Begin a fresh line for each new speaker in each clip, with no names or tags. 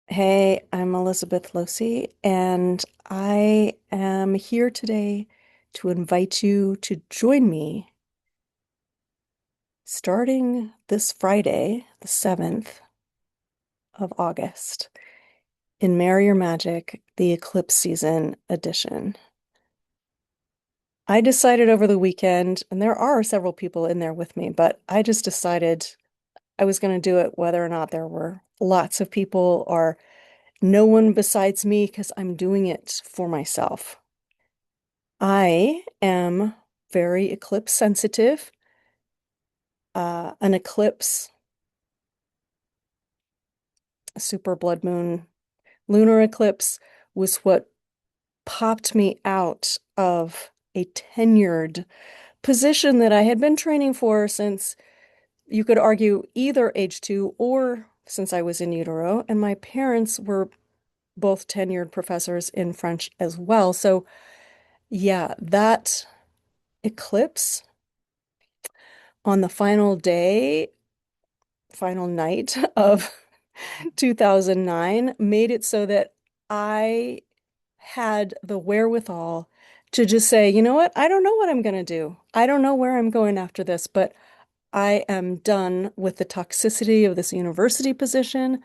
Hey, I'm Elizabeth Losi, and I am here today to invite you to join me starting this Friday, the 7th of August, in Marry Your Magick, the Eclipse Season edition. I decided over the weekend, and there are several people in there with me, but I just decided I was going to do it whether or not there were lots of people or no one besides me, because I'm doing it for myself. I am very eclipse sensitive. An eclipse, a super blood moon, lunar eclipse was what popped me out of a tenured position that I had been training for since you could argue either age two or since I was in utero. And my parents were both tenured professors in French as well. So, yeah, that eclipse on the final day, final night of 2009 made it so that I had the wherewithal to just say, you know what? I don't know what I'm going to do. I don't know where I'm going after this, but I am done with the toxicity of this university position.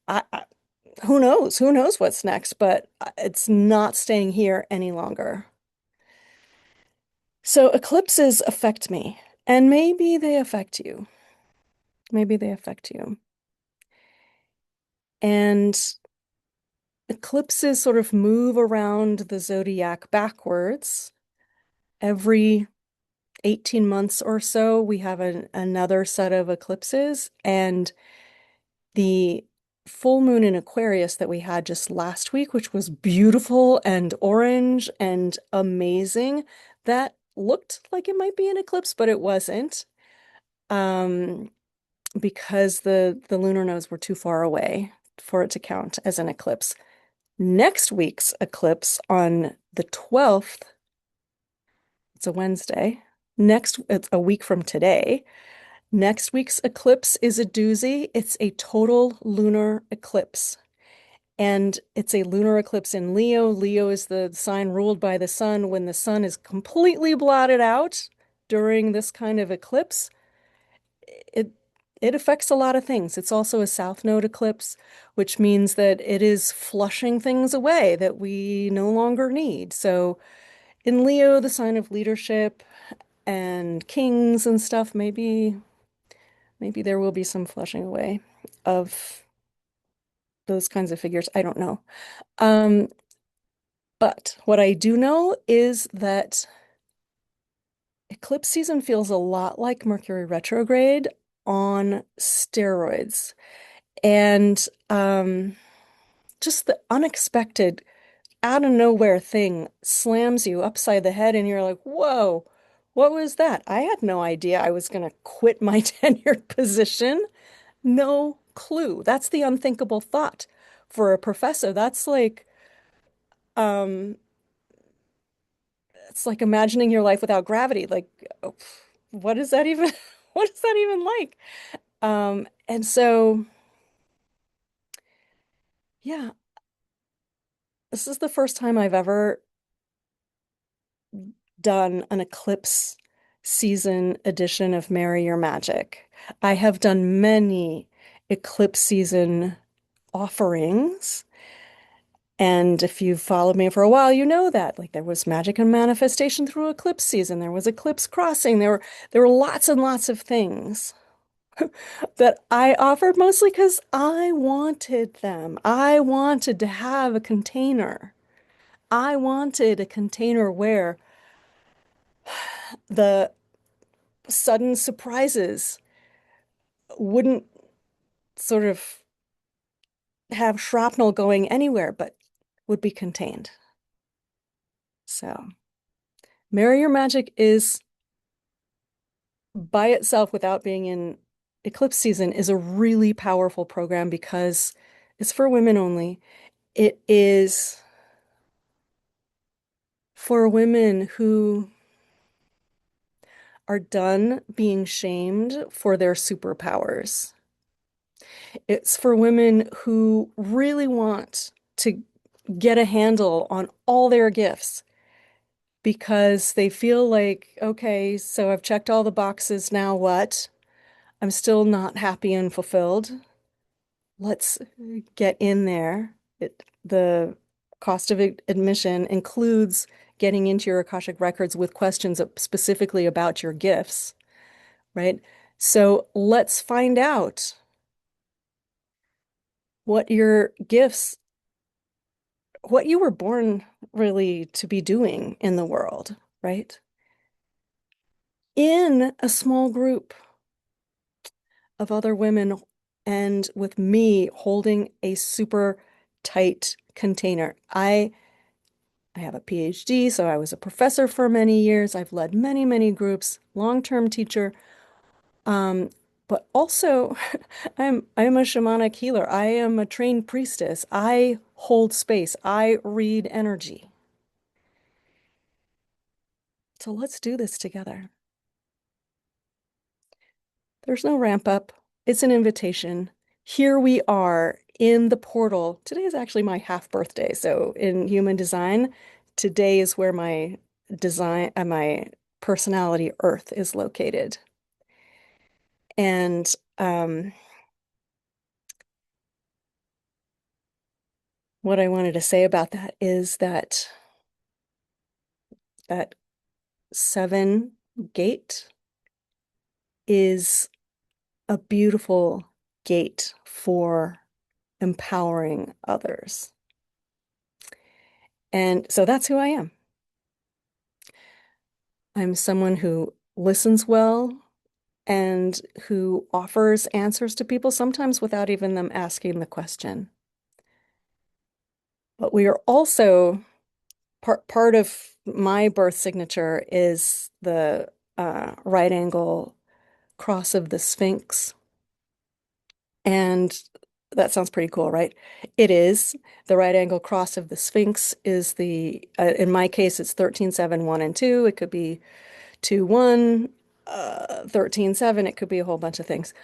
I who knows? Who knows what's next? But it's not staying here any longer. So eclipses affect me, and maybe they affect you. Maybe they affect you. And eclipses sort of move around the zodiac backwards. Every 18 months or so, we have another set of eclipses. And the full moon in Aquarius that we had just last week, which was beautiful and orange and amazing, that looked like it might be an eclipse, but it wasn't. Um, because the lunar nodes were too far away for it to count as an eclipse. Next week's eclipse on the 12th, it's a Wednesday. It's a week from today. Next week's eclipse is a doozy. It's a total lunar eclipse. And it's a lunar eclipse in Leo. Leo is the sign ruled by the sun. When the sun is completely blotted out during this kind of eclipse, it it affects a lot of things. It's also a south node eclipse, which means that it is flushing things away that we no longer need. So in Leo, the sign of leadership and kings and stuff, maybe there will be some flushing away of those kinds of figures. I don't know. Um, but what I do know is that eclipse season feels a lot like Mercury retrograde on steroids. And just the unexpected, out of nowhere thing slams you upside the head, and you're like, whoa, what was that? I had no idea I was going to quit my tenured position. No clue. That's the unthinkable thought for a professor. Um, it's like imagining your life without gravity. Like, oh, what is that even, what is that even like? And so, yeah, this is the first time I've ever done an eclipse season edition of Marry Your Magick. I have done many eclipse season offerings. And if you've followed me for a while, you know that. Like there was magic and manifestation through eclipse season. There was eclipse crossing. There were lots and lots of things that I offered mostly because I wanted them. I wanted to have a container. I wanted a container where the sudden surprises wouldn't sort of have shrapnel going anywhere, but would be contained. So, Marry Your Magick is by itself, without being in eclipse season, is a really powerful program because it's for women only. It is for women who are done being shamed for their superpowers. It's for women who really want to get a handle on all their gifts because they feel like, okay, so I've checked all the boxes, now what? I'm still not happy and fulfilled. Let's get in there. The cost of admission includes getting into your Akashic records with questions specifically about your gifts, right? So let's find out what your gifts, what you were born really to be doing in the world, right? In a small group of other women and with me holding a super tight container. I have a PhD, so I was a professor for many years. I've led many, many groups, long-term teacher. Um, but also I'm a shamanic healer. I am a trained priestess. I hold space. I read energy. So let's do this together. There's no ramp up. It's an invitation. Here we are in the portal. Today is actually my half birthday. So in human design, today is where my design, my personality Earth is located. And what I wanted to say about that is that seven gate is a beautiful gate for empowering others. And so that's who I am. I'm someone who listens well and who offers answers to people, sometimes without even them asking the question. But we are also part of my birth signature is the right angle cross of the Sphinx. And that sounds pretty cool, right? It is. The right angle cross of the Sphinx is in my case, it's 13, 7, 1, and 2. It could be 2, 1, 13, 7. It could be a whole bunch of things.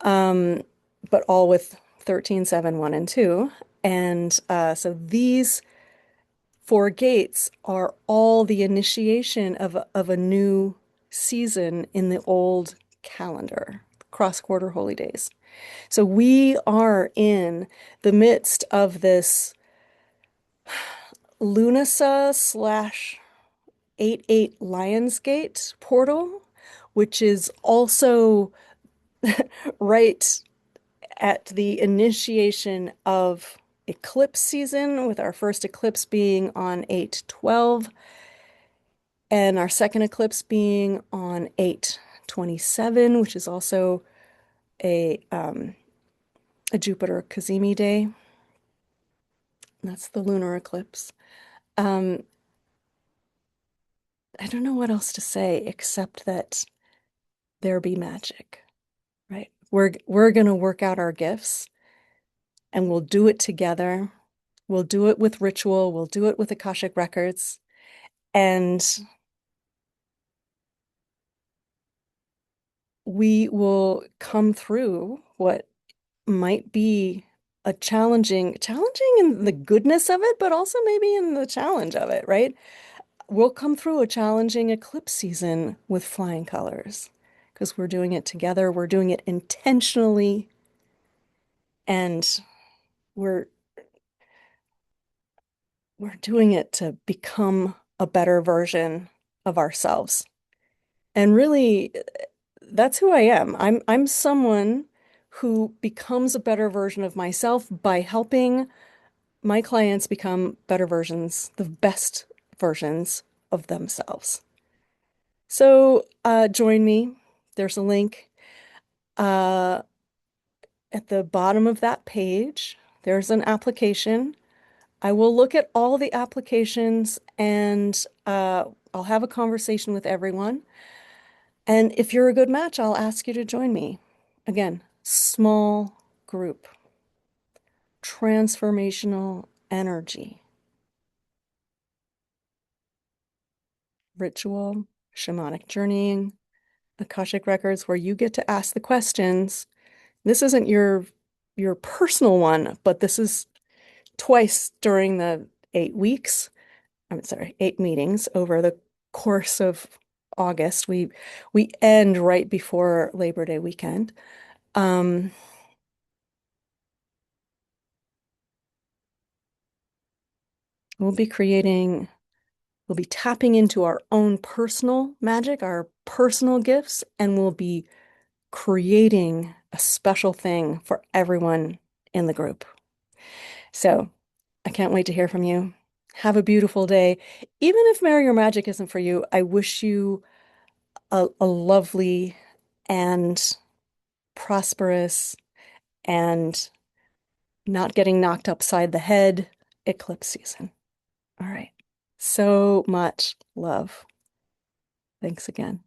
But all with 13, 7, 1, and 2. And so these four gates are all the initiation of a new season in the old calendar, cross-quarter holy days. So we are in the midst of this Lunasa slash 88 Lionsgate portal, which is also right at the initiation of eclipse season, with our first eclipse being on 8/12 and our second eclipse being on 8/27, which is also a Jupiter Kazemi day. That's the lunar eclipse. Um, I don't know what else to say except that there be magic, right? We're gonna work out our gifts and we'll do it together. We'll do it with ritual, we'll do it with Akashic records, and we will come through what might be a challenging in the goodness of it, but also maybe in the challenge of it, right? We'll come through a challenging eclipse season with flying colors because we're doing it together, we're doing it intentionally, and we're we're doing it to become a better version of ourselves. And really, that's who I am. I'm someone who becomes a better version of myself by helping my clients become better versions, the best versions of themselves. So join me. There's a link uh, at the bottom of that page. There's an application. I will look at all the applications and I'll have a conversation with everyone. And if you're a good match, I'll ask you to join me. Again, small group, transformational energy, ritual, shamanic journeying, Akashic records, where you get to ask the questions. This isn't your your personal one, but this is twice during the 8 weeks. I'm sorry, 8 meetings over the course of August. We end right before Labor Day weekend. Um, we'll be creating, we'll be tapping into our own personal magic, our personal gifts, and we'll be creating a special thing for everyone in the group. So I can't wait to hear from you. Have a beautiful day. Even if Marry Your Magic isn't for you, I wish you a lovely and prosperous and not getting knocked upside the head eclipse season. All right. So much love. Thanks again.